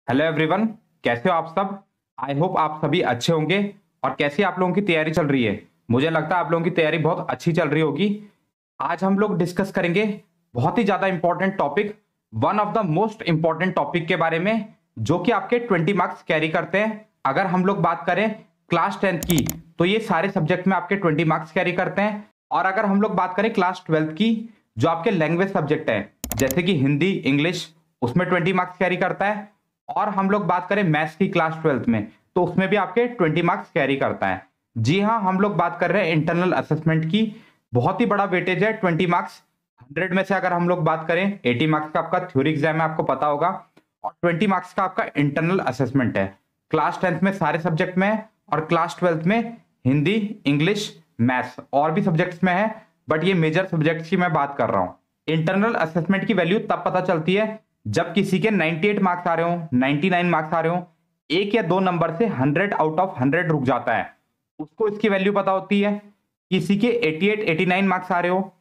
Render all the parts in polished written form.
Hello everyone, कैसे हो आप सब। आई होप आप सभी अच्छे होंगे। और कैसी आप लोगों की तैयारी चल रही है। मुझे लगता है आप लोगों की तैयारी बहुत अच्छी चल रही होगी। आज हम लोग डिस्कस करेंगे बहुत ही ज्यादा important topic, one of the most important topic के बारे में, जो कि आपके 20 मार्क्स कैरी करते हैं। अगर हम लोग बात करें क्लास 10th की, तो ये सारे सब्जेक्ट में आपके 20 मार्क्स कैरी करते हैं। और अगर हम लोग बात करें क्लास 12th की, जो आपके लैंग्वेज सब्जेक्ट है जैसे कि हिंदी, इंग्लिश, उसमें 20 मार्क्स कैरी करता है। और हम लोग बात करें मैथ्स की क्लास 12th में, तो उसमें भी आपके 20 मार्क्स कैरी करता है। जी हाँ, हम लोग बात कर रहे हैं इंटरनल असेसमेंट की। बहुत ही बड़ा वेटेज है 20 मार्क्स। 100 में से अगर हम लोग बात करें, 80 मार्क्स का आपका थ्योरी एग्जाम है, आपको पता होगा, और 20 मार्क्स का आपका इंटरनल असेसमेंट है। क्लास 10th में सारे सब्जेक्ट में है, और क्लास 12th में हिंदी, इंग्लिश, मैथ्स और भी सब्जेक्ट्स में है, बट ये मेजर सब्जेक्ट्स की मैं बात कर रहा हूँ। इंटरनल असेसमेंट की वैल्यू तब पता चलती है जब किसी के 98 मार्क्स आ रहे हो, 99 मार्क्स आ रहे हो, एक या दो नंबर से 100 आउट ऑफ 100 रुक जाता है, उसको इसकी वैल्यू पता होती है। किसी के 88 89 मार्क्स आ रहे हो,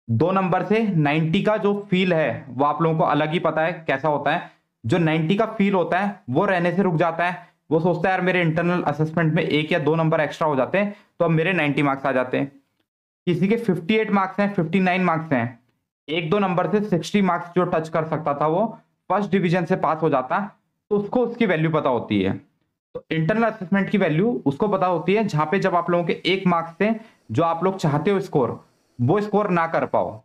दो नंबर से 90 का जो फील है वो आप लोगों को अलग ही पता है कैसा होता है। जो 90 का फील होता है वो रहने से रुक जाता है। वो सोचता है यार मेरे इंटरनल असेसमेंट में एक या दो नंबर एक्स्ट्रा हो जाते हैं तो अब मेरे 90 मार्क्स आ जाते हैं। किसी के 58 मार्क्स हैं, 59 मार्क्स हैं, एक दो नंबर से 60 मार्क्स जो टच कर सकता था वो फर्स्ट डिवीजन से पास हो जाता, तो उसको उसकी वैल्यू पता होती है। तो इंटरनल असेसमेंट की वैल्यू उसको पता होती है जहां पे जब आप लोगों के एक मार्क्स से जो आप लोग चाहते हो स्कोर, वो स्कोर ना कर पाओ।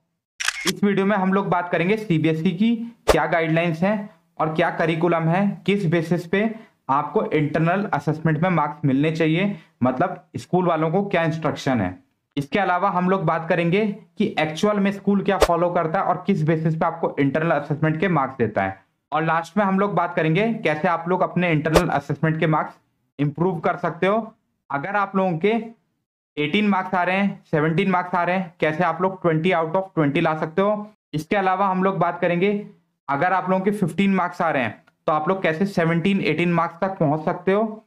इस वीडियो में हम लोग बात करेंगे सीबीएसई की क्या गाइडलाइंस हैं और क्या करिकुलम है, किस बेसिस पे आपको इंटरनल असेसमेंट में मार्क्स मिलने चाहिए, मतलब स्कूल वालों को क्या इंस्ट्रक्शन है। इसके अलावा हम लोग बात करेंगे कि एक्चुअल में स्कूल क्या फॉलो करता है और किस बेसिस पे आपको इंटरनल असेसमेंट के मार्क्स देता है। और लास्ट में हम लोग बात करेंगे कैसे आप लोग अपने इंटरनल असेसमेंट के मार्क्स इंप्रूव कर सकते हो। अगर आप लोगों के 18 मार्क्स आ रहे हैं, 17 मार्क्स आ रहे हैं, कैसे आप लोग 20 आउट ऑफ 20 ला सकते हो। इसके अलावा हम लोग बात करेंगे अगर आप लोगों के 15 मार्क्स आ रहे हैं तो आप लोग कैसे 17 18 मार्क्स तक पहुंच सकते हो।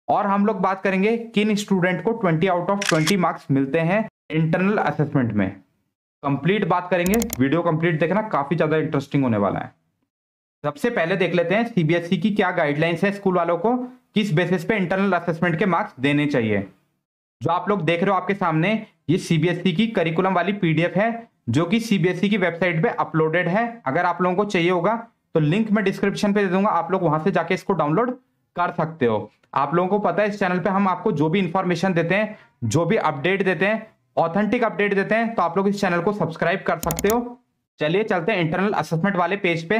और हम लोग बात करेंगे किन स्टूडेंट को 20 आउट ऑफ 20 मार्क्स मिलते हैं इंटरनल असेसमेंट में। कंप्लीट बात करेंगे, वीडियो कंप्लीट देखना, काफी ज्यादा इंटरेस्टिंग होने वाला है। सबसे पहले देख लेते हैं सीबीएसई की क्या गाइडलाइंस है स्कूल वालों को किस बेसिस पे इंटरनल असेसमेंट के मार्क्स देने चाहिए। जो आप लोग देख रहे हो आपके सामने, ये सीबीएसई की करिकुलम वाली पीडीएफ है जो कि सीबीएसई की वेबसाइट पे अपलोडेड है। अगर आप लोगों को चाहिए होगा तो लिंक मैं डिस्क्रिप्शन पे दे दूंगा, आप लोग वहां से जाके इसको डाउनलोड कर सकते हो। आप लोगों को पता है इस चैनल पे हम आपको जो भी इंफॉर्मेशन देते हैं, जो भी अपडेट देते हैं, ऑथेंटिक अपडेट देते हैं, तो आप लोग इस चैनल को सब्सक्राइब कर सकते हो। चलिए चलते हैं इंटरनल असेसमेंट वाले पेज पे।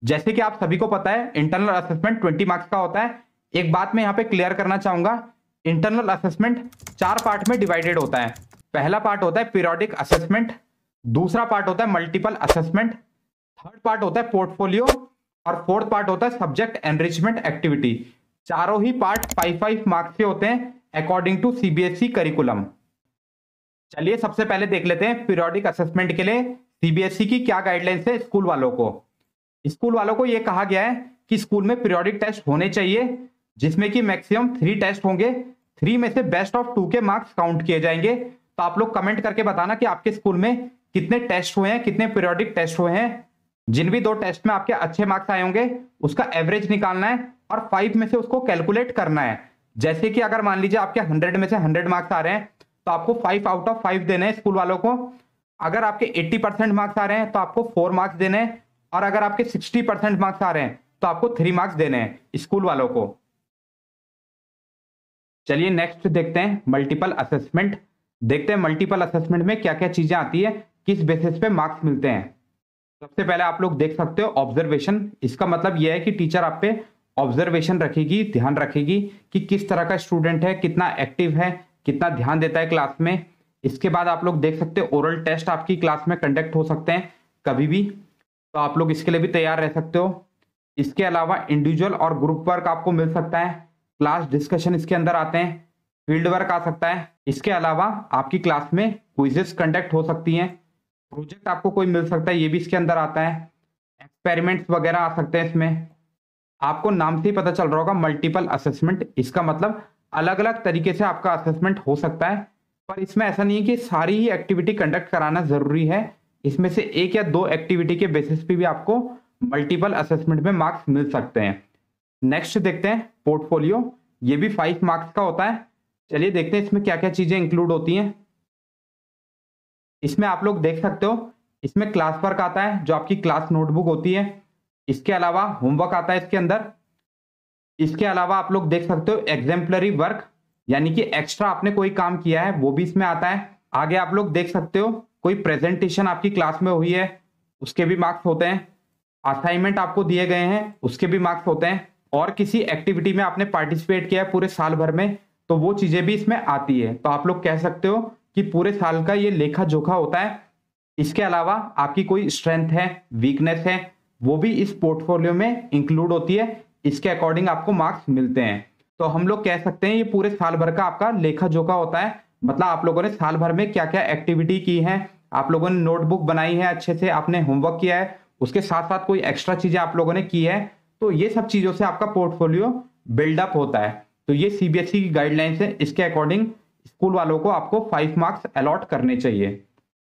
जैसे कि आप सभी को पता है इंटरनल असेसमेंट 20 मार्क्स का होता है। एक बात मैं यहां पे क्लियर करना चाहूंगा, इंटरनल असेसमेंट 4 पार्ट में डिवाइडेड होता है। पहला पार्ट होता है पीरियोडिक असेसमेंट, दूसरा पार्ट होता है मल्टीपल असेसमेंट, थर्ड पार्ट होता है पोर्टफोलियो, और फोर्थ पार्ट होता है सब्जेक्ट एनरिचमेंट एक्टिविटी। चारों ही पार्ट 5-5 मार्क्स के होते हैं अकॉर्डिंग टू सीबीएसई करिकुलम। चलिए सबसे पहले देख लेते हैं पीरियोडिक असेसमेंट के लिए सीबीएसई की क्या गाइडलाइंस है स्कूल वालों को। स्कूल वालों को यह कहा गया है कि स्कूल में पीरियोडिक टेस्ट होने चाहिए जिसमें कि मैक्सिमम 3 टेस्ट होंगे। 3 में से बेस्ट ऑफ 2 के मार्क्स काउंट किए जाएंगे। तो आप लोग कमेंट करके बताना कि आपके स्कूल में कितने टेस्ट हुए हैं, कितने पीरियोडिक टेस्ट हुए हैं। जिन भी 2 टेस्ट में आपके अच्छे मार्क्स आए होंगे उसका एवरेज निकालना है और 5 में से उसको कैलकुलेट करना है। जैसे कि अगर मान लीजिए आपके 100 में से 100 मार्क्स आ रहे हैं तो आपको 5 आउट ऑफ 5 देने हैं स्कूल वालों को। अगर आपके 80% मार्क्स आ रहे हैं तो आपको 4 मार्क्स देने हैं, और अगर आपके 60% मार्क्स आ रहे हैं तो आपको 3 मार्क्स देने हैं स्कूल वालों को। चलिए नेक्स्ट देखते हैं मल्टीपल असेसमेंट। देखते हैं मल्टीपल असेसमेंट में क्या क्या चीजें आती है, किस बेसिस पे मार्क्स मिलते हैं। सबसे पहले आप लोग देख सकते हो ऑब्जर्वेशन। इसका मतलब यह है कि टीचर आप पे ऑब्जर्वेशन रखेगी, ध्यान रखेगी कि किस तरह का स्टूडेंट है, कितना एक्टिव है, कितना ध्यान देता है क्लास में। इसके बाद आप लोग देख सकते हो ओरल टेस्ट आपकी क्लास में कंडक्ट हो सकते हैं कभी भी, तो आप लोग इसके लिए भी तैयार रह सकते हो। इसके अलावा इंडिविजुअल और ग्रुप वर्क आपको मिल सकता है, क्लास डिस्कशन इसके अंदर आते हैं, फील्ड वर्क आ सकता है। इसके अलावा आपकी क्लास में क्विजेस कंडक्ट हो सकती हैं, प्रोजेक्ट आपको कोई मिल सकता है, ये भी इसके अंदर आता है, एक्सपेरिमेंट्स वगैरह आ सकते हैं इसमें। आपको नाम से ही पता चल रहा होगा मल्टीपल असेसमेंट, इसका मतलब अलग अलग तरीके से आपका असेसमेंट हो सकता है। पर इसमें ऐसा नहीं है कि सारी ही एक्टिविटी कंडक्ट कराना जरूरी है, इसमें से एक या दो एक्टिविटी के बेसिस पे भी आपको मल्टीपल असेसमेंट में मार्क्स मिल सकते हैं। नेक्स्ट देखते हैं पोर्टफोलियो, ये भी 5 मार्क्स का होता है। चलिए देखते हैं इसमें क्या क्या चीजें इंक्लूड होती हैं। इसमें आप लोग देख सकते हो, इसमें क्लास वर्क आता है जो आपकी क्लास नोटबुक होती है। इसके अलावा होमवर्क आता है इसके अंदर। इसके अलावा आप लोग देख सकते हो एग्जाम्पलरी वर्क, यानी कि एक्स्ट्रा आपने कोई काम किया है वो भी इसमें आता है। आगे आप लोग देख सकते हो कोई प्रेजेंटेशन आपकी क्लास में हुई है उसके भी मार्क्स होते हैं। असाइनमेंट आपको दिए गए हैं उसके भी मार्क्स होते हैं। और किसी एक्टिविटी में आपने पार्टिसिपेट किया है पूरे साल भर में, तो वो चीजें भी इसमें आती है। तो आप लोग कह सकते हो कि पूरे साल का ये लेखा जोखा होता है। इसके अलावा आपकी कोई स्ट्रेंथ है, वीकनेस है, वो भी इस पोर्टफोलियो में इंक्लूड होती है। इसके अकॉर्डिंग आपको मार्क्स मिलते हैं। तो हम लोग कह सकते हैं ये पूरे साल भर का आपका लेखा जोखा होता है। मतलब आप लोगों ने साल भर में क्या क्या एक्टिविटी की है, आप लोगों ने नोटबुक बनाई है अच्छे से, आपने होमवर्क किया है, उसके साथ साथ कोई एक्स्ट्रा चीजें आप लोगों ने की है, तो ये सब चीजों से आपका पोर्टफोलियो बिल्डअप होता है। तो ये सीबीएसई की गाइडलाइंस है, इसके अकॉर्डिंग स्कूल वालों को आपको 5 मार्क्स अलॉट करने चाहिए।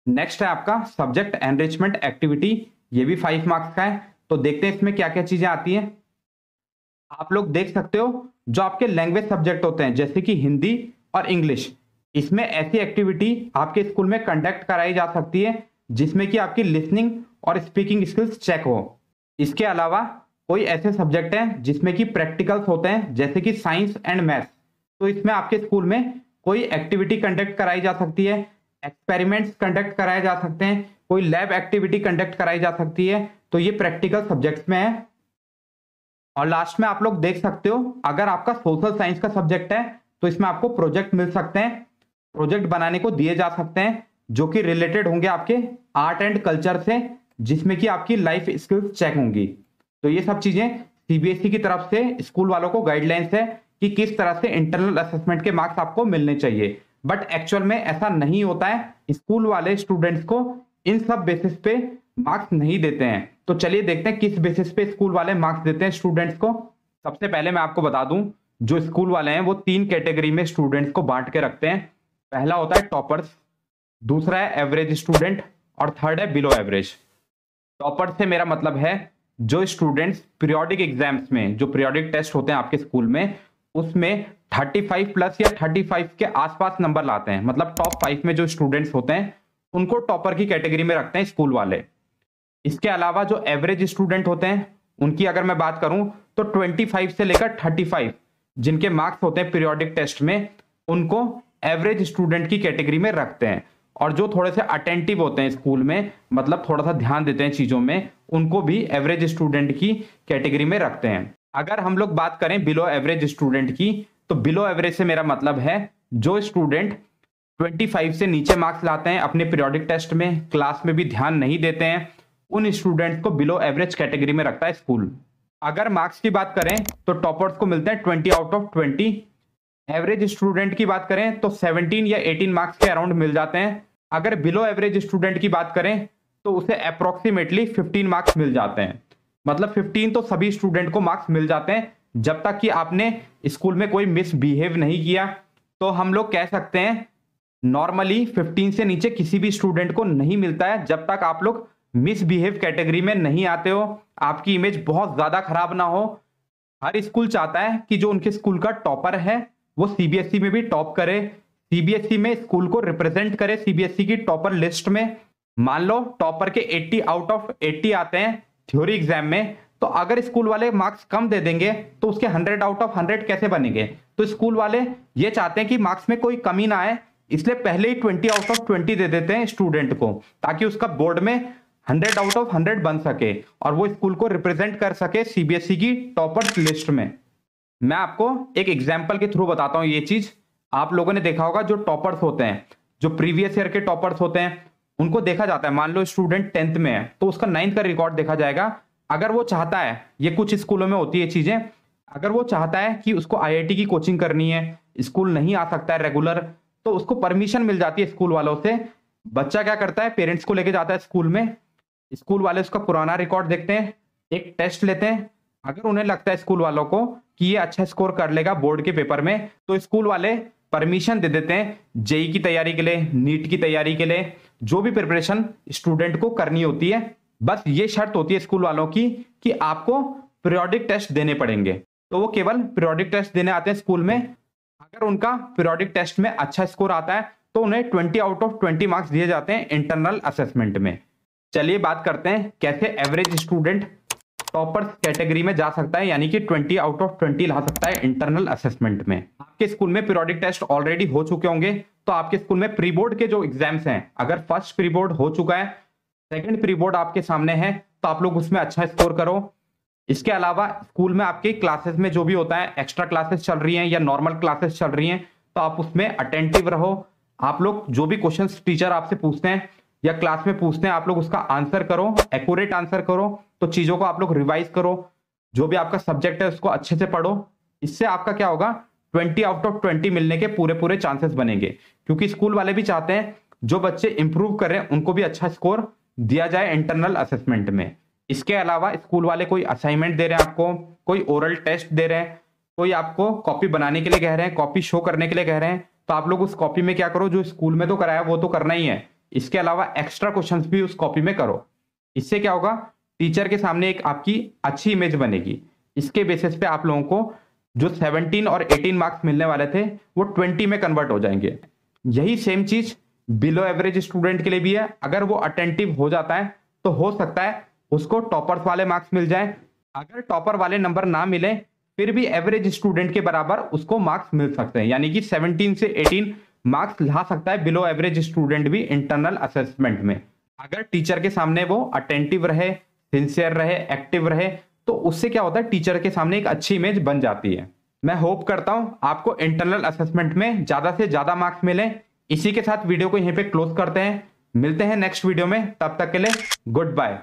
नेक्स्ट है आपका सब्जेक्ट एनरिचमेंट एक्टिविटी, ये भी 5 मार्क्स का है। तो देखते हैं इसमें क्या क्या चीजें आती हैं। आप लोग देख सकते हो जो आपके लैंग्वेज सब्जेक्ट होते हैं जैसे कि हिंदी और इंग्लिश, इसमें ऐसी एक्टिविटी आपके स्कूल में कंडक्ट कराई जा सकती है जिसमें कि आपकी लिसनिंग और स्पीकिंग स्किल्स चेक हो। इसके अलावा कोई ऐसे सब्जेक्ट हैं जिसमें कि प्रैक्टिकल्स होते हैं जैसे कि साइंस एंड मैथ्स, तो इसमें आपके स्कूल में कोई एक्टिविटी कंडक्ट कराई जा सकती है, एक्सपेरिमेंट्स कंडक्ट कराए जा सकते हैं, कोई लैब एक्टिविटी कंडक्ट कराई जा सकती है। तो ये प्रैक्टिकल सब्जेक्ट्स में है। और लास्ट में आप लोग देख सकते हो अगर आपका सोशल साइंस का सब्जेक्ट है तो इसमें आपको प्रोजेक्ट मिल सकते हैं, प्रोजेक्ट बनाने को दिए जा सकते हैं जो कि रिलेटेड होंगे आपके आर्ट एंड कल्चर से, जिसमें कि आपकी लाइफ स्किल्स चेक होंगी। तो ये सब चीजें सीबीएसई की तरफ से स्कूल वालों को गाइडलाइंस है कि किस तरह से इंटरनल असेसमेंट के मार्क्स आपको मिलने चाहिए। बट एक्चुअल में ऐसा नहीं होता है, स्कूल वाले स्टूडेंट्स को इन सब बेसिस पे मार्क्स नहीं देते हैं। तो चलिए देखते हैं किस बेसिस पे स्कूल वाले मार्क्स देते हैं स्टूडेंट्स को। सबसे पहले मैं आपको बता दूं, जो स्कूल वाले हैं वो 3 कैटेगरी में स्टूडेंट्स को बांट के रखते हैं। पहला होता है टॉपर्स, दूसरा है एवरेज स्टूडेंट और थर्ड है बिलो एवरेज। टॉपर से मेरा मतलब है जो स्टूडेंट्स पीरियोडिक एग्जाम्स में, जो पीरियोडिक टेस्ट होते हैं आपके स्कूल में, उसमें 35 प्लस या 35 के आसपास नंबर लाते हैं, मतलब टॉप 5 में जो स्टूडेंट्स होते हैं उनको टॉपर की कैटेगरी में रखते हैं स्कूल वाले। इसके अलावा जो एवरेज स्टूडेंट होते हैं उनकी अगर मैं बात करूं तो 25 से लेकर 35 जिनके मार्क्स होते हैं पीरियोडिक टेस्ट में, उनको एवरेज स्टूडेंट की कैटेगरी में रखते हैं। और जो थोड़े से अटेंटिव होते हैं स्कूल में, मतलब थोड़ा सा ध्यान देते हैं चीजों में, उनको भी एवरेज स्टूडेंट की कैटेगरी में रखते हैं। अगर हम लोग बात करें बिलो एवरेज स्टूडेंट की, तो बिलो एवरेज से मेरा मतलब है जो स्टूडेंट 25 से नीचे मार्क्स लाते हैं अपने पीरियोडिक टेस्ट में, क्लास में भी ध्यान नहीं देते हैं, उन स्टूडेंट्स को बिलो एवरेज कैटेगरी में रखता है स्कूल। अगर मार्क्स की बात करें तो टॉपर्स को मिलते हैं 20 आउट ऑफ 20। एवरेज स्टूडेंट की बात करें तो 17 या 18 मार्क्स के अराउंड मिल जाते हैं। अगर बिलो एवरेज स्टूडेंट की बात करें तो उसे अप्रोक्सीमेटली 15 मार्क्स मिल जाते हैं। मतलब 15 तो सभी स्टूडेंट को मार्क्स मिल जाते हैं जब तक कि आपने स्कूल में कोई मिसबिहेव नहीं किया। तो हम लोग कह सकते हैं नॉर्मली 15 से नीचे किसी भी स्टूडेंट को नहीं मिलता है जब तक आप लोग मिसबिहेव कैटेगरी में नहीं आते हो, आपकी इमेज बहुत ज्यादा खराब ना हो। हर स्कूल चाहता है कि जो उनके स्कूल का टॉपर है वो सीबीएसई में भी टॉप करे, सीबीएसई में स्कूल को रिप्रेजेंट करे सीबीएसई की टॉपर लिस्ट में। मान लो टॉपर के 80 आउट ऑफ 80 आते हैं थ्योरी एग्जाम में, तो अगर स्कूल वाले मार्क्स कम दे देंगे तो उसके 100 आउट ऑफ 100 कैसे बनेंगे। तो स्कूल वाले ये चाहते हैं कि मार्क्स में कोई कमी ना आए, इसलिए पहले ही 20 आउट ऑफ 20 दे देते हैं स्टूडेंट को, ताकि उसका बोर्ड में 100 आउट ऑफ 100 बन सके और वो स्कूल को रिप्रेजेंट कर सके सीबीएसई की टॉपर्स लिस्ट में। मैं आपको एक एग्जाम्पल के थ्रू बताता हूं ये चीज। आप लोगों ने देखा होगा जो टॉपर्स होते हैं, जो प्रीवियस ईयर के टॉपर्स होते हैं, उनको देखा जाता है। मान लो स्टूडेंट 10th में है तो उसका 9th का रिकॉर्ड देखा जाएगा। अगर वो चाहता है, ये कुछ स्कूलों में होती है चीजें, अगर वो चाहता है कि उसको आईआईटी की कोचिंग करनी है, स्कूल नहीं आ सकता है रेगुलर, तो उसको परमिशन मिल जाती है स्कूल वालों से। बच्चा क्या करता है, पेरेंट्स को लेके जाता है स्कूल में, स्कूल वाले उसका पुराना रिकॉर्ड देखते हैं, एक टेस्ट लेते हैं। अगर उन्हें लगता है स्कूल वालों को कि ये अच्छा स्कोर कर लेगा बोर्ड के पेपर में, तो स्कूल वाले परमिशन दे देते हैं जेई की तैयारी के लिए, नीट की तैयारी के लिए, जो भी प्रिपरेशन स्टूडेंट को करनी होती है बस ये शर्त होती है स्कूल वालों की कि आपको पीरियोडिक टेस्ट देने पड़ेंगे। तो वो केवल पीरियोडिक टेस्ट देने आते हैं स्कूल में। अगर उनका पीरियोडिक टेस्ट में अच्छा स्कोर आता है तो उन्हें 20 आउट ऑफ 20 मार्क्स दिए जाते हैं इंटरनल असेसमेंट में। चलिए बात करते हैं कैसे एवरेज स्टूडेंट टॉपर्स कैटेगरी में जा सकता है, यानी कि 20 आउट ऑफ 20 ला सकता है इंटरनल असेसमेंट में। आपके स्कूल में पीरियोडिक टेस्ट ऑलरेडी हो चुके होंगे, तो आपके स्कूल में प्री बोर्ड के जो एग्जाम्स हैं, अगर फर्स्ट प्री बोर्ड हो चुका है, सेकंड प्री बोर्ड आपके सामने है, तो आप लोग उसमें अच्छा स्कोर करो। इसके अलावा स्कूल में आपके क्लासेस में जो भी होता है, एक्स्ट्रा क्लासेस चल रही हैं या नॉर्मल क्लासेस चल रही हैं, तो आप उसमें अटेंटिव रहो। आप लोग जो भी क्वेश्चंस टीचर आपसे पूछते हैं या क्लास में पूछते हैं, आप लोग उसका आंसर करो, एक्यूरेट आंसर करो। तो चीजों को आप लोग रिवाइज करो, जो भी आपका सब्जेक्ट है उसको अच्छे से पढ़ो। इससे आपका क्या होगा, 20 आउट ऑफ 20 मिलने के पूरे पूरे चांसेस बनेंगे, क्योंकि स्कूल वाले भी चाहते हैं जो बच्चे इंप्रूव कर रहे हैं उनको भी अच्छा स्कोर दिया जाए इंटरनल असेसमेंट में। इसके अलावा स्कूल वाले कोई असाइनमेंट दे रहे हैं आपको, कोई ओरल टेस्ट दे रहे हैं, कोई आपको कॉपी बनाने के लिए कह रहे हैं, कॉपी शो करने के लिए कह रहे हैं, तो आप लोग उस कॉपी में क्या करो, जो स्कूल में तो कराया वो तो करना ही है, इसके अलावा एक्स्ट्रा क्वेश्चंस भी उस कॉपी में करो। इससे क्या होगा, टीचर के सामने एक आपकी अच्छी इमेज बनेगी। इसके बेसिस पे आप लोगों को जो 17 और 18 मार्क्स मिलने वाले थे वो 20 में कन्वर्ट हो जाएंगे। यही सेम चीज बिलो एवरेज स्टूडेंट के लिए भी है। अगर वो अटेंटिव हो जाता है तो हो सकता है उसको टॉपर्स वाले मार्क्स मिल जाए। अगर टॉपर वाले नंबर ना मिले फिर भी एवरेज स्टूडेंट के बराबर उसको मार्क्स मिल सकते हैं, यानी कि 17 से 18 मार्क्स ला सकता है बिलो एवरेज स्टूडेंट भी इंटरनल असेसमेंट में। अगर टीचर के सामने वो अटेंटिव रहे, सिंसियर रहे, एक्टिव रहे, तो उससे क्या होता है, टीचर के सामने एक अच्छी इमेज बन जाती है। मैं होप करता हूं आपको इंटरनल असेसमेंट में ज्यादा से ज्यादा मार्क्स मिले। इसी के साथ वीडियो को यहीं पे क्लोज करते हैं, मिलते हैं नेक्स्ट वीडियो में, तब तक के लिए गुड बाय।